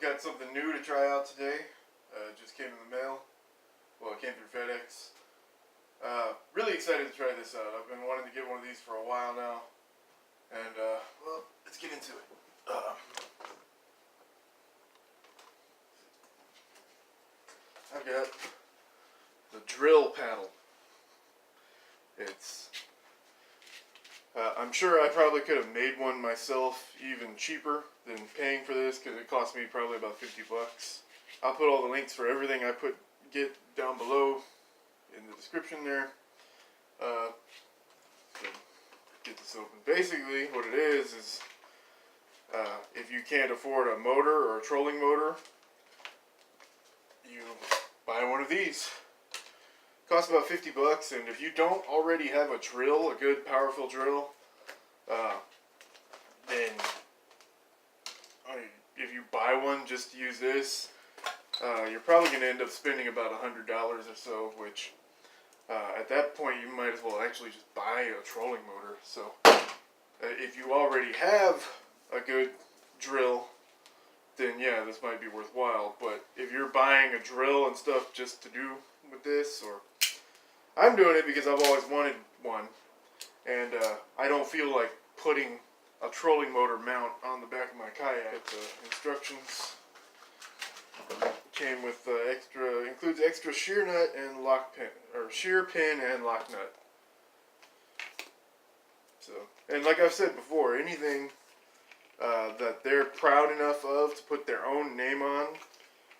got something new to try out today. It just came in the mail. Well, it came through FedEx. Really excited to try this out. I've been wanting to get one of these for a while now. And, well, let's get into it. I've got the drill paddle. It's, I'm sure I probably could have made one myself even cheaper than paying for this, because it cost me probably about 50 bucks. I'll put all the links for everything I get down below in the description there. So get this open. Basically, what it is if you can't afford a motor or a trolling motor, you buy one of these. Costs about 50 bucks, and if you don't already have a drill, a good powerful drill, then if you buy one just to use this, you're probably going to end up spending about $100 or so, which at that point you might as well actually just buy a trolling motor. So if you already have a good drill, then yeah, this might be worthwhile. But if you're buying a drill and stuff just to do with this, or I'm doing it because I've always wanted one, and I don't feel like putting a trolling motor mount on the back of my kayak. The instructions came with includes extra shear nut and lock pin, or shear pin and lock nut. So, and like I've said before, anything that they're proud enough of to put their own name on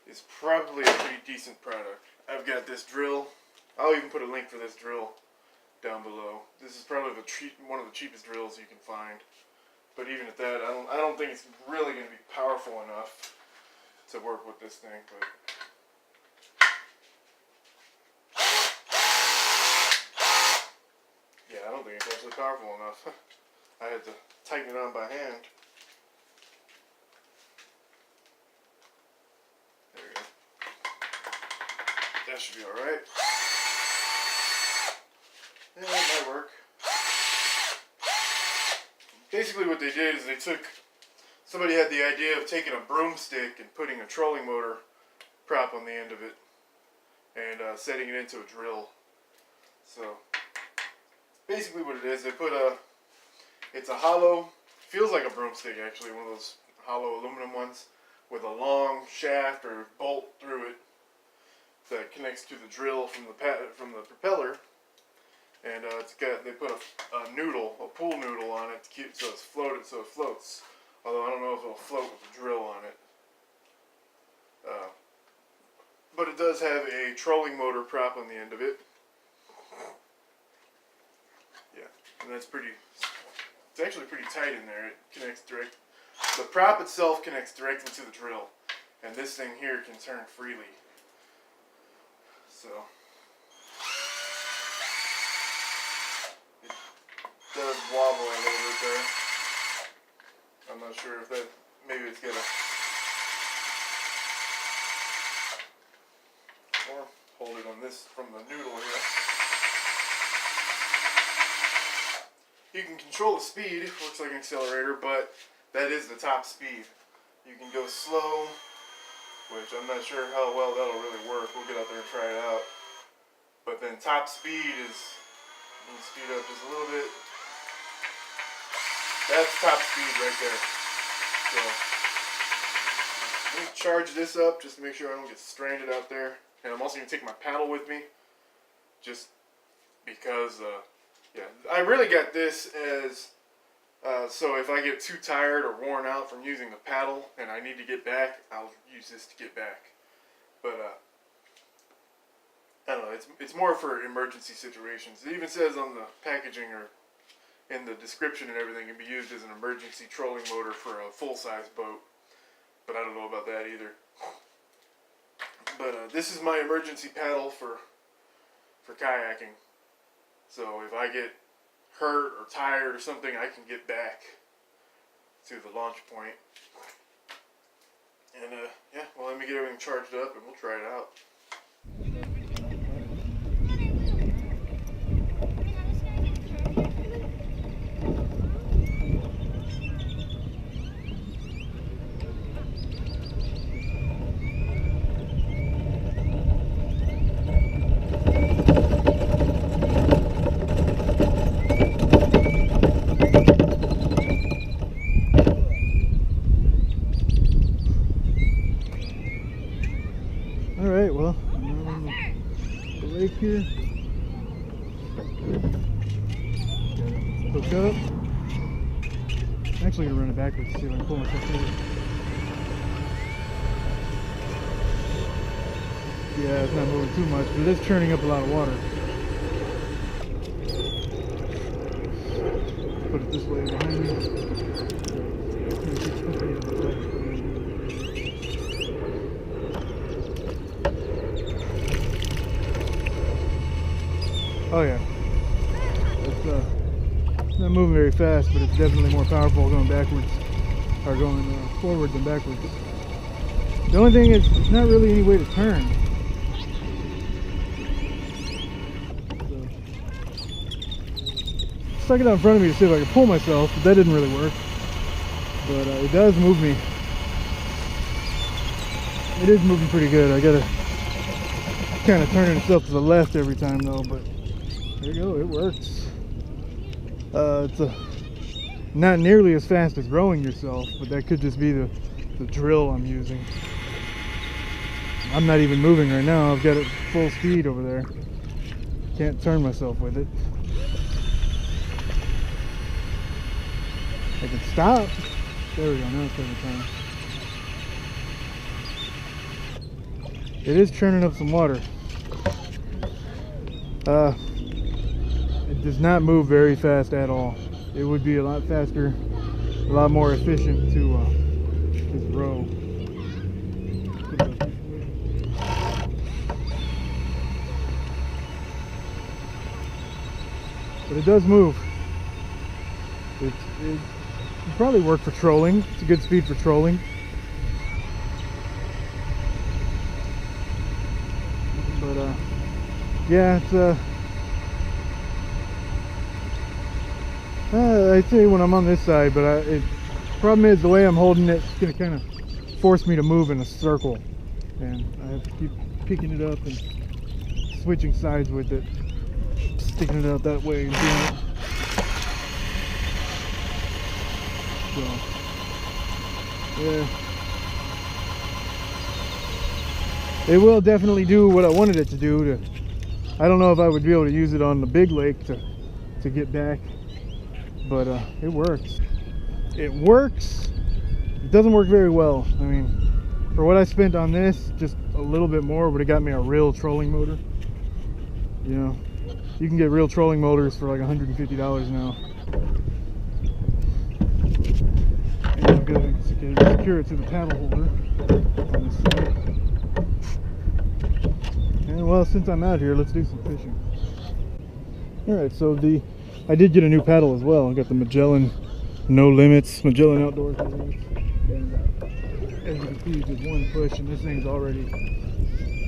is probably a pretty decent product. I've got this drill. I'll even put a link for this drill down below. This is probably one of the cheapest drills you can find. But even at that, I don't think it's really going to be powerful enough to work with this thing. But yeah, I don't think it's actually powerful enough. I had to tighten it on by hand. There we go. That should be alright. Yeah, that might work. Basically what they did is somebody had the idea of taking a broomstick and putting a trolling motor prop on the end of it and setting it into a drill. So basically what it is, they put it's a hollow, feels like a broomstick actually, one of those hollow aluminum ones with a long shaft or bolt through it that connects to the drill from the propeller. And they put a noodle, a pool noodle on it to keep so it floats. Although I don't know if it'll float with the drill on it. But it does have a trolling motor prop on the end of it. Yeah, and that's it's actually pretty tight in there. It connects direct. The prop itself connects directly to the drill, and this thing here can turn freely. So does wobble a little bit there. I'm not sure if that, maybe it's gonna, or hold it on this from the noodle here. You can control the speed, looks like an accelerator, but that is the top speed. You can go slow, which I'm not sure how well that'll really work. We'll get out there and try it out. But then top speed is, you can speed up just a little bit. That's top speed right there. So let me charge this up just to make sure I don't get stranded out there. And I'm also going to take my paddle with me, just because, yeah, I really got this as, so if I get too tired or worn out from using the paddle and I need to get back, I'll use this to get back. But, I don't know, it's more for emergency situations. It even says on the packaging or in the description and everything, can be used as an emergency trolling motor for a full-size boat. But I don't know about that either. But this is my emergency paddle for kayaking. So if I get hurt or tired or something, I can get back to the launch point. And yeah, well, let me get everything charged up and we'll try it out. Alright, well, I'm on the lake here. Hook up. I'm actually gonna run it backwards to see if I can pull myself through it. Yeah, it's not moving too much, but it is churning up a lot of water. Put it this way behind me. Oh yeah. It's not moving very fast, but it's definitely more powerful going backwards, or going forward than backwards. The only thing is, it's not really any way to turn. So, stuck it out in front of me to see if I could pull myself, but that didn't really work. But it does move me. It is moving pretty good. I gotta kind of turn itself to the left every time though, but there you go, it works. It's not nearly as fast as rowing yourself, but that could just be the drill I'm using. I'm not even moving right now. I've got it full speed over there. Can't turn myself with it. I can stop. There we go, now it's every time. It is churning up some water. It does not move very fast at all. It would be a lot faster, a lot more efficient to just row. But it does move. It probably work for trolling. It's a good speed for trolling. But yeah, it's I'd say when I'm on this side, but problem is the way I'm holding it, it's gonna kind of force me to move in a circle, and I have to keep picking it up and switching sides with it, sticking it out that way and doing it. So, yeah, it will definitely do what I wanted it to do. I don't know if I would be able to use it on the big lake to get back, but it works. It works. It doesn't work very well. I mean, for what I spent on this, just a little bit more would have got me a real trolling motor. You know, you can get real trolling motors for like $150 now. And I'm going to secure it to the paddle holder on this side. And well, since I'm out here, let's do some fishing. Alright, so I did get a new paddle as well. I got the Magellan No Limits, Magellan Outdoors No Limits. And as you can see, just one push and this thing's already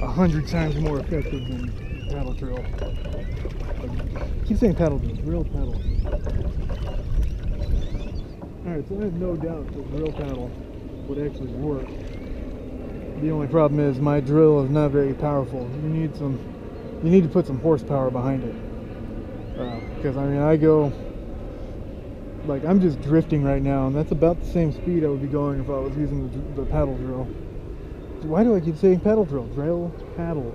100 times more effective than paddle drill. I keep saying paddle drill, drill paddle. Alright, so I have no doubt that drill paddle would actually work. The only problem is my drill is not very powerful. You need to put some horsepower behind it. Because I mean, I go, like, I'm just drifting right now, and that's about the same speed I would be going if I was using the paddle drill. Why do I keep saying paddle drill? Drill, paddle.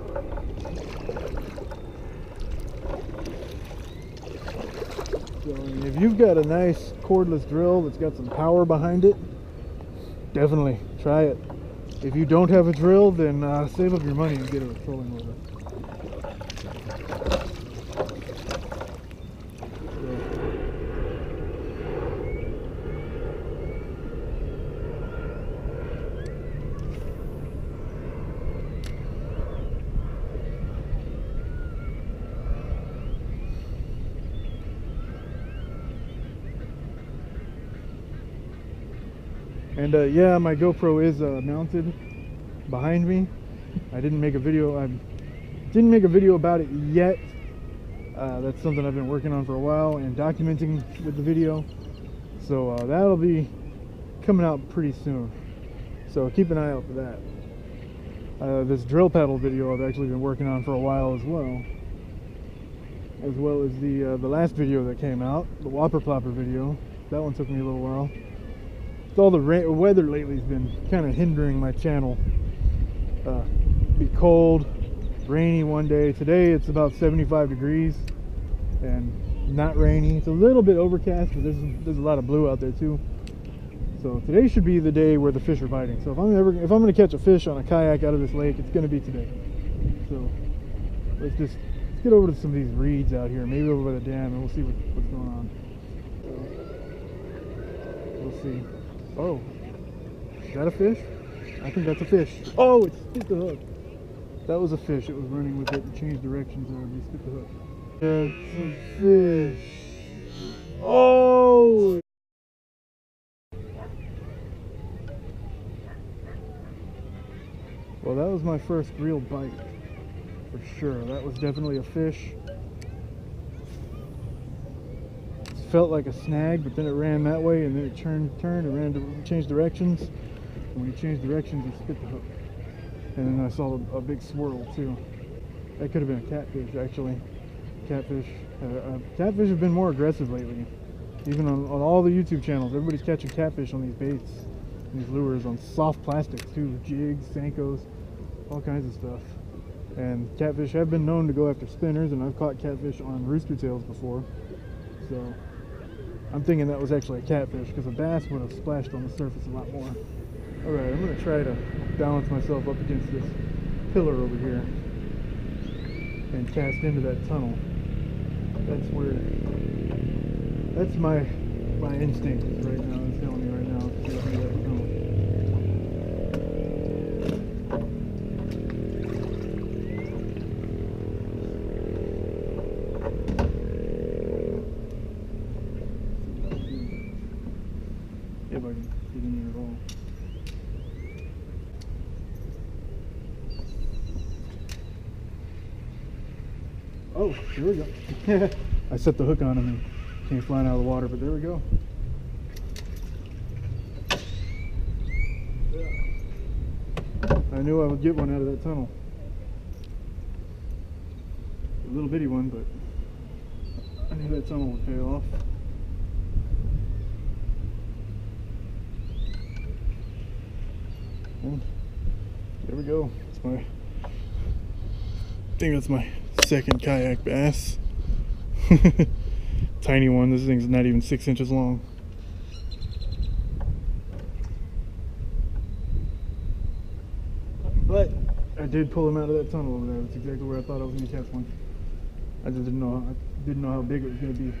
So, I mean, if you've got a nice cordless drill that's got some power behind it, definitely try it. If you don't have a drill, then save up your money and get a trolling motor. And yeah, my GoPro is mounted behind me. I didn't make a video about it yet. That's something I've been working on for a while and documenting with the video. So that'll be coming out pretty soon. So keep an eye out for that. This drill paddle video I've actually been working on for a while as well as the last video that came out, the Whopper Plopper video. That one took me a little while. All the weather lately has been kind of hindering my channel. be cold, rainy one day. Today it's about 75 degrees and not rainy. It's a little bit overcast, but there's a lot of blue out there too. So today should be the day where the fish are biting. So if I'm going to catch a fish on a kayak out of this lake, it's going to be today. So let's get over to some of these reeds out here, maybe over by the dam, and we'll see what's going on. So, we'll see. Oh, is that a fish? I think that's a fish. Oh, it spit the hook. That was a fish. It was running with it and changed directions there. We spit the hook. That's a fish. Oh! Well, that was my first real bite, for sure. That was definitely a fish. It felt like a snag, but then it ran that way, and then it turned and ran to change directions. And when he changed directions, he spit the hook. And then I saw a big swirl too. That could have been a catfish, actually. Catfish. Catfish have been more aggressive lately. Even on all the YouTube channels, everybody's catching catfish on these baits, these lures, on soft plastics too, jigs, Senkos, all kinds of stuff. And catfish have been known to go after spinners, and I've caught catfish on rooster tails before. So I'm thinking that was actually a catfish, because a bass would have splashed on the surface a lot more. Alright, I'm going to try to balance myself up against this pillar over here and cast into that tunnel. That's my instinct right now. It's telling me right now to get into that tunnel. If I can get in there at all. Oh, here we go. I set the hook on him and came flying out of the water, but there we go. I knew I would get one out of that tunnel. A little bitty one, but I knew that tunnel would pay off. And there we go. I think that's my second kayak bass. Tiny one. This thing's not even 6 inches long. But I did pull him out of that tunnel over there. That's exactly where I thought I was going to catch one. I just didn't know how big it was going to be.